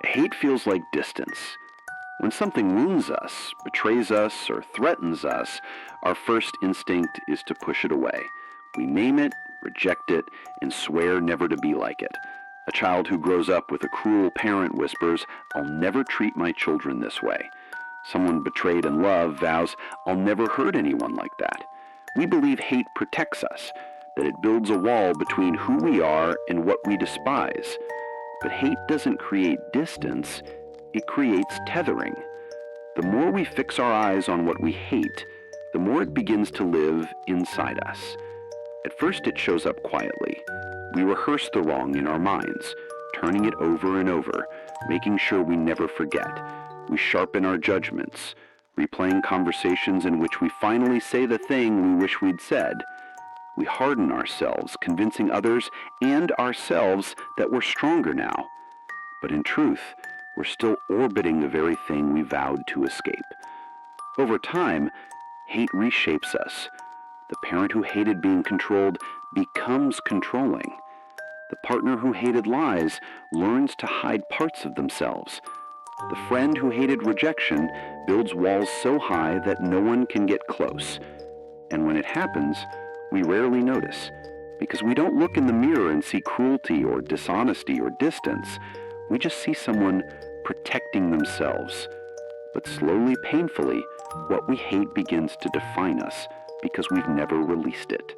Hate feels like distance. When something wounds us, betrays us, or threatens us, our first instinct is to push it away. We name it, reject it, and swear never to be like it. A child who grows up with a cruel parent whispers, "I'll never treat my children this way." Someone betrayed in love vows, "I'll never hurt anyone like that." We believe hate protects us, that it builds a wall between who we are and what we despise. But hate doesn't create distance, it creates tethering. The more we fix our eyes on what we hate, the more it begins to live inside us. At first it shows up quietly. We rehearse the wrong in our minds, turning it over and over, making sure we never forget. We sharpen our judgments, replaying conversations in which we finally say the thing we wish we'd said. We harden ourselves, convincing others and ourselves that we're stronger now. But in truth, we're still orbiting the very thing we vowed to escape. Over time, hate reshapes us. The parent who hated being controlled becomes controlling. The partner who hated lies learns to hide parts of themselves. The friend who hated rejection builds walls so high that no one can get close. And when it happens, we rarely notice, because we don't look in the mirror and see cruelty or dishonesty or distance. We just see someone protecting themselves. But slowly, painfully, what we hate begins to define us because we've never released it.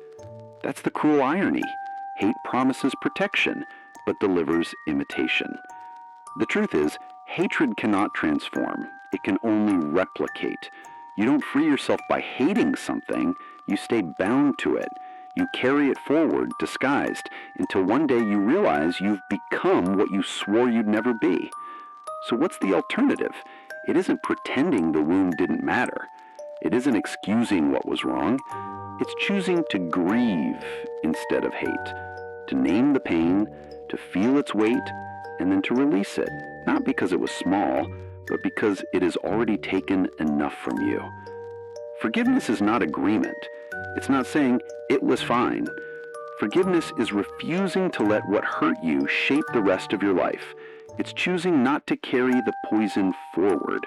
That's the cruel irony. Hate promises protection, but delivers imitation. The truth is, hatred cannot transform. It can only replicate. You don't free yourself by hating something. You stay bound to it. You carry it forward, disguised, until one day you realize you've become what you swore you'd never be. So what's the alternative? It isn't pretending the wound didn't matter. It isn't excusing what was wrong. It's choosing to grieve instead of hate, to name the pain, to feel its weight, and then to release it, not because it was small, but because it has already taken enough from you. Forgiveness is not agreement. It's not saying it was fine. Forgiveness is refusing to let what hurt you shape the rest of your life. It's choosing not to carry the poison forward.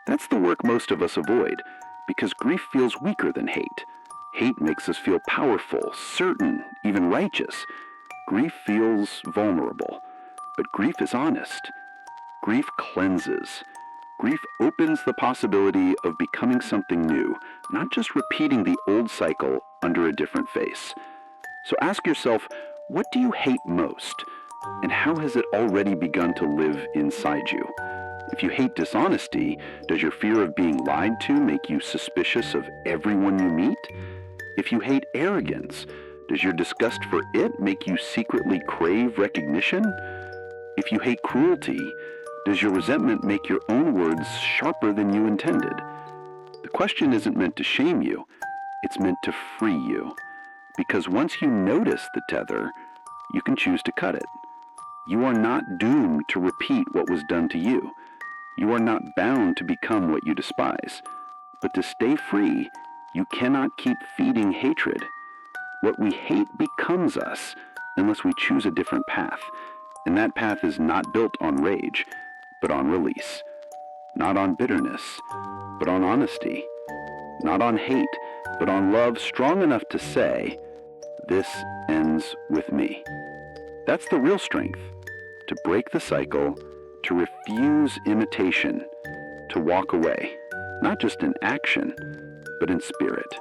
That's the work most of us avoid, because grief feels weaker than hate. Hate makes us feel powerful, certain, even righteous. Grief feels vulnerable, but grief is honest. Grief cleanses. Grief opens the possibility of becoming something new, not just repeating the old cycle under a different face. So ask yourself, what do you hate most? And how has it already begun to live inside you? If you hate dishonesty, does your fear of being lied to make you suspicious of everyone you meet? If you hate arrogance, does your disgust for it make you secretly crave recognition? If you hate cruelty, does your resentment make your own words sharper than you intended? The question isn't meant to shame you, it's meant to free you. Because once you notice the tether, you can choose to cut it. You are not doomed to repeat what was done to you. You are not bound to become what you despise. But to stay free, you cannot keep feeding hatred. What we hate becomes us unless we choose a different path. And that path is not built on rage, but on release. Not on bitterness, but on honesty. Not on hate, but on love strong enough to say, "This ends with me." That's the real strength, to break the cycle, to refuse imitation, to walk away, not just in action, but in spirit.